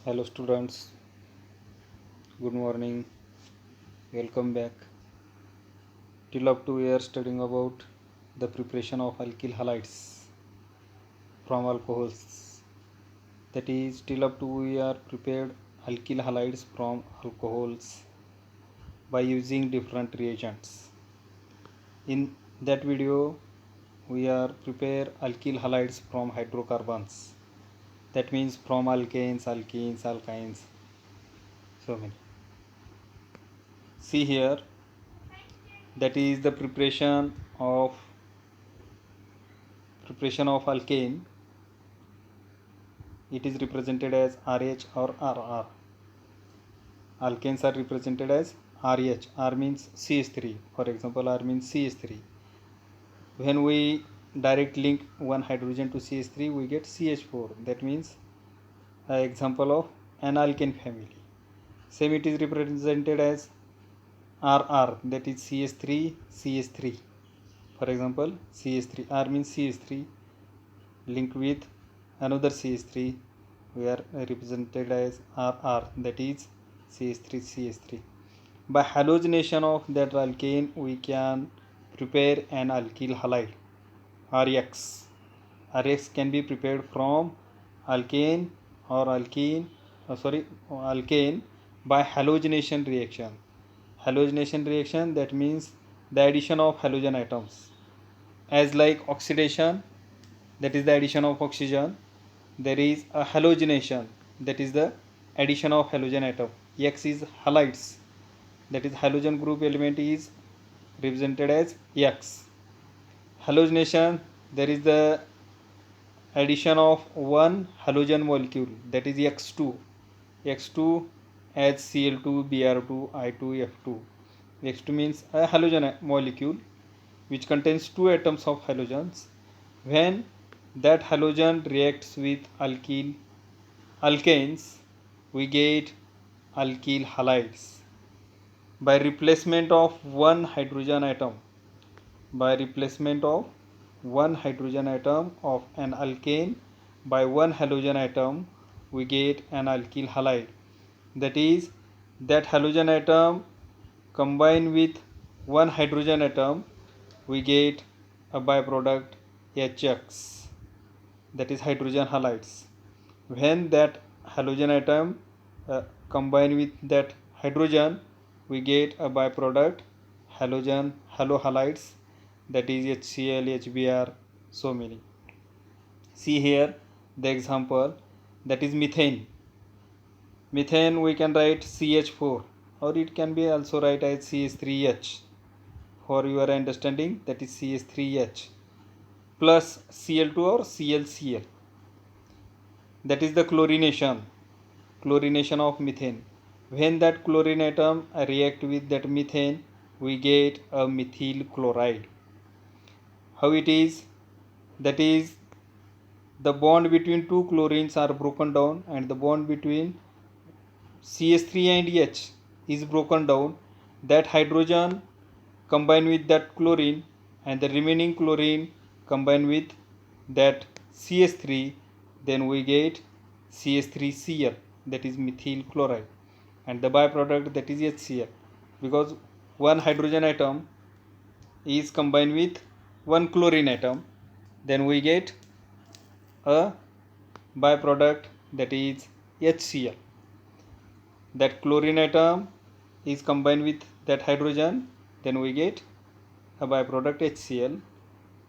Hello students, good morning, welcome back. Till up to we are studying about the preparation of alkyl halides from alcohols. That is, till up to we are prepared alkyl halides from alcohols by using different reagents. In that video, we are prepare alkyl halides from hydrocarbons. That means from alkanes, alkenes, alkynes, so many. See here, that is the preparation of alkane. It is represented as RH or RR. Alkanes are represented as RH. R means CH3. For example, R means CH3. When we direct link one hydrogen to CH3, we get CH4. That means an example of an alkane family. Same, it is represented as RR, that is CH3, CH3. For example, CH3. R means CH3 linked with another CH3, we are represented as RR, that is CH3, CH3. By halogenation of that alkane, we can prepare an alkyl halide, RX. RX can be prepared from alkane or alkane by halogenation reaction. Halogenation reaction, that means the addition of halogen atoms. As like oxidation, that is the addition of oxygen, there is a halogenation, that is the addition of halogen atom. X is halides, that is halogen group element is represented as X. Halogenation, there is the addition of one halogen molecule, that is X2. X2 as Cl2, Br2, I2, F2. X2 means a halogen molecule which contains two atoms of halogens. When that halogen reacts with alkanes, we get alkyl halides. By replacement of one hydrogen atom of an alkane by one halogen atom, we get an alkyl halide. That is, that halogen atom combined with one hydrogen atom, we get a byproduct HX, that is hydrogen halides. When that halogen atom combine with that hydrogen, we get a byproduct halohalides, that is HCl, HBr, so many. See here the example, that is methane. Methane we can write CH4, or it can be also write as CH3H. For your understanding, that is CH3H plus Cl2 or ClCl. That is the chlorination of methane. When that chlorine atom react with that methane, we get a methyl chloride. How it is? That is, the bond between two chlorines are broken down, and the bond between CH3 and H is broken down. That hydrogen combine with that chlorine, and the remaining chlorine combine with that CH3, then we get CH3Cl, that is methyl chloride, and the byproduct, that is HCl, because one hydrogen atom is combined with one chlorine atom, then we get a byproduct, that is HCl. That chlorine atom is combined with that hydrogen, then we get a byproduct HCl.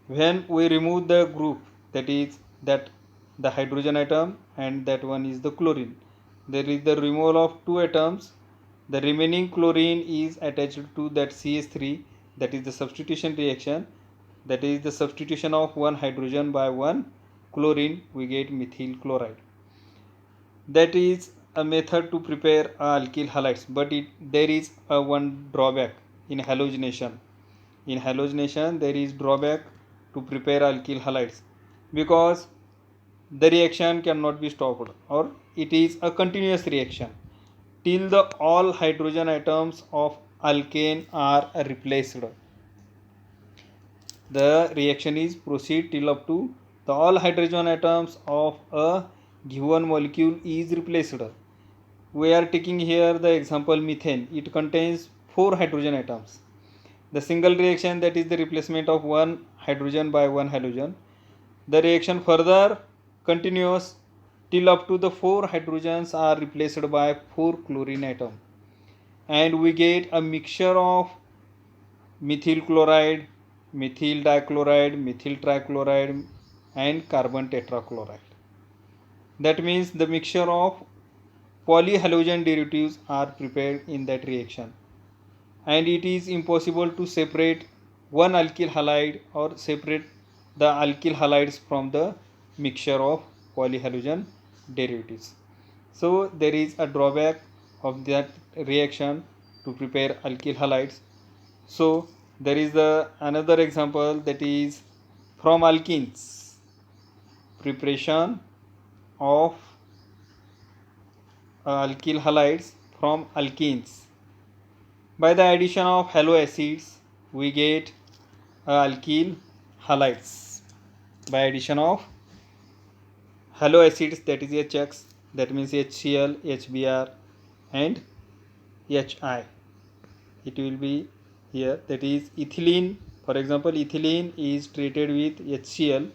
When we remove the group, that is that the hydrogen atom and that one is the chlorine, there is the removal of two atoms. The remaining chlorine is attached to that CH3, that is the substitution reaction, that is the substitution of one hydrogen by one chlorine, we get methyl chloride. That is a method to prepare alkyl halides, but there is a one drawback in halogenation. In halogenation, there is drawback to prepare alkyl halides, because the reaction cannot be stopped, or it is a continuous reaction till the all hydrogen atoms of alkane are replaced. The reaction is proceed till up to the all hydrogen atoms of a given molecule is replaced. we are taking here the example methane. It contains 4 hydrogen atoms. The single reaction, that is the replacement of one hydrogen by one halogen. The reaction further continues till up to the 4 hydrogens are replaced by 4 chlorine atom, and we get a mixture of methyl chloride, methyl dichloride, methyl trichloride, and carbon tetrachloride. That means the mixture of polyhalogen derivatives are prepared in that reaction, and it is impossible to separate one alkyl halide or separate the alkyl halides from the mixture of polyhalogen derivatives. So there is a drawback of that reaction to prepare alkyl halides. So there is another example, that is from alkenes, preparation of alkyl halides from alkenes. By the addition of halo acids, we get alkyl halides. By addition of halo acids, that is HX, that means HCl, HBr, and HI. It will be here, that is ethylene. For example, ethylene is treated with HCl.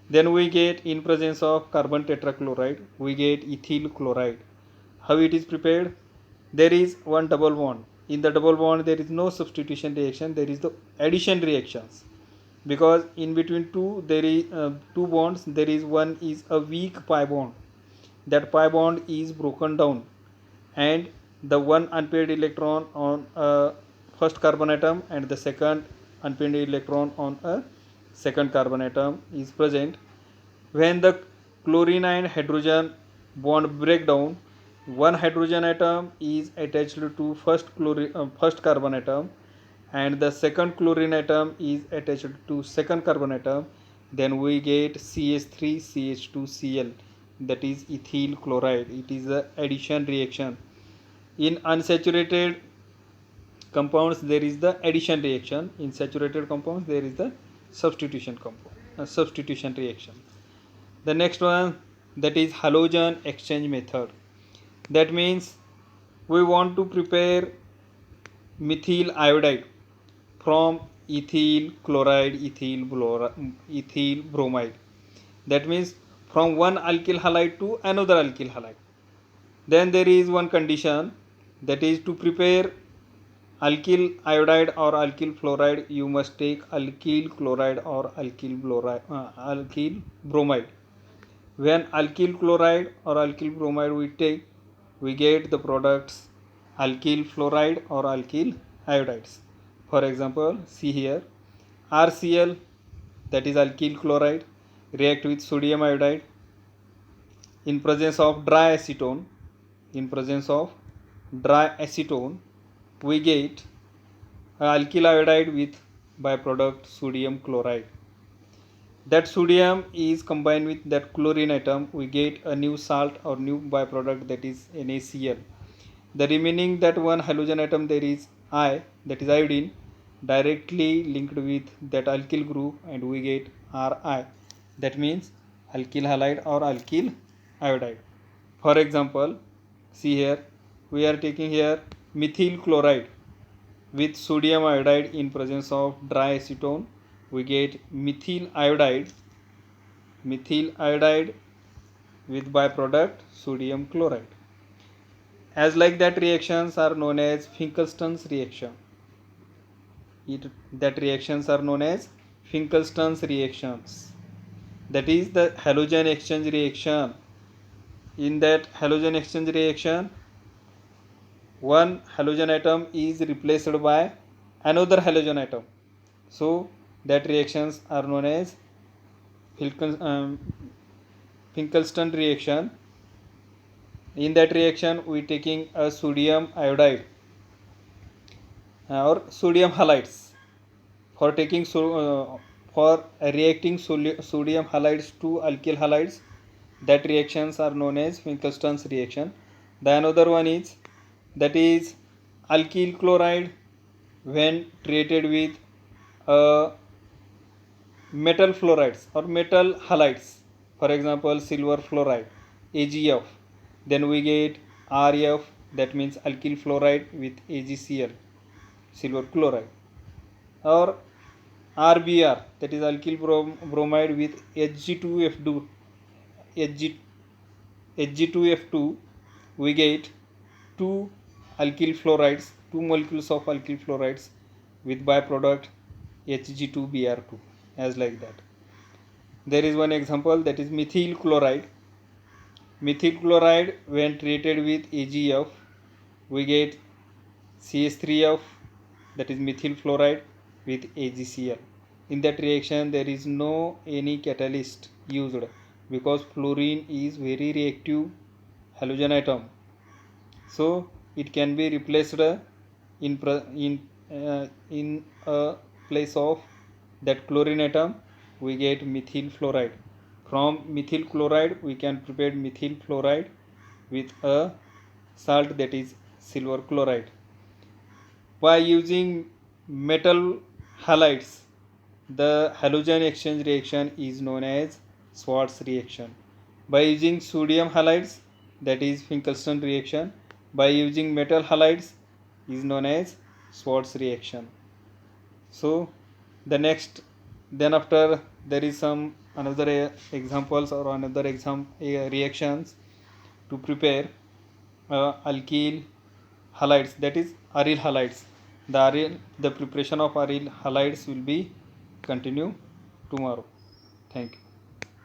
Then we get, in presence of carbon tetrachloride, we get ethyl chloride. How it is prepared? There is one double bond. In the double bond, there is no substitution reaction, there is the addition reactions. Because in between two, there is two bonds, there is one is a weak pi bond. That pi bond is broken down, and the one unpaired electron on a first carbon atom and the second unpaired electron on a second carbon atom is present. When the chlorine and hydrogen bond break down, one hydrogen atom is attached to first carbon atom, and the second chlorine atom is attached to second carbon atom. Then we get CH3CH2Cl, that is ethyl chloride. It is the addition reaction. In unsaturated compounds, there is the addition reaction. In saturated compounds, there is the substitution reaction. The next one, that is halogen exchange method. That means we want to prepare methyl iodide from ethyl chloride, ethyl bromide. That means from one alkyl halide to another alkyl halide. Then there is one condition, that is to prepare alkyl iodide or alkyl fluoride, you must take alkyl chloride or alkyl bromide. When alkyl chloride or alkyl bromide we take, we get the products alkyl fluoride or alkyl iodides. For example, see here, RCl, that is alkyl chloride, react with sodium iodide. In presence of dry acetone, we get alkyl iodide with byproduct sodium chloride. That sodium is combined with that chlorine atom, we get a new salt or new byproduct, that is NaCl. The remaining that one halogen atom, there is I, that is iodine, directly linked with that alkyl group, and we get Ri. That means alkyl halide or alkyl iodide. For example, see here, we are taking here methyl chloride with sodium iodide. In presence of dry acetone, we get methyl iodide with byproduct sodium chloride. As like that, reactions are known as Finkelstein's reaction. That reactions are known as Finkelstein's reactions. That is the halogen exchange reaction. In that halogen exchange reaction, one halogen atom is replaced by another halogen atom. So that reactions are known as Finkelstein reaction. In that reaction, we taking a sodium iodide or sodium halides. For reacting sodium halides to alkyl halides, that reactions are known as Finkelstein's reaction. The another one is, that is alkyl chloride when treated with metal fluorides or metal halides. For example, silver fluoride, AgF. Then we get RF, that means alkyl fluoride with AgCl, silver chloride, or RBr, that is alkyl bromide with Hg2F2, Hg2F2, we get two alkyl fluorides, two molecules of alkyl fluorides with byproduct Hg2Br2, as like that. There is one example, that is methyl chloride. Methyl chloride, when treated with AgF, we get CH3F, that is methyl fluoride with AgCl. In that reaction there is no any catalyst used because fluorine is very reactive halogen atom, so it can be replaced in a place of that chlorine atom. We get methyl fluoride. From methyl chloride we can prepare methyl fluoride with a salt, that is silver chloride. By using metal halides, the halogen exchange reaction is known as Schwarz reaction. By using sodium halides, that is Finkelstein reaction. By using metal halides is known as Schwarz reaction. So then after there is some another examples or another reactions to prepare alkyl halides, that is aryl halides. The preparation of aryl halides will be continue tomorrow. Thank you.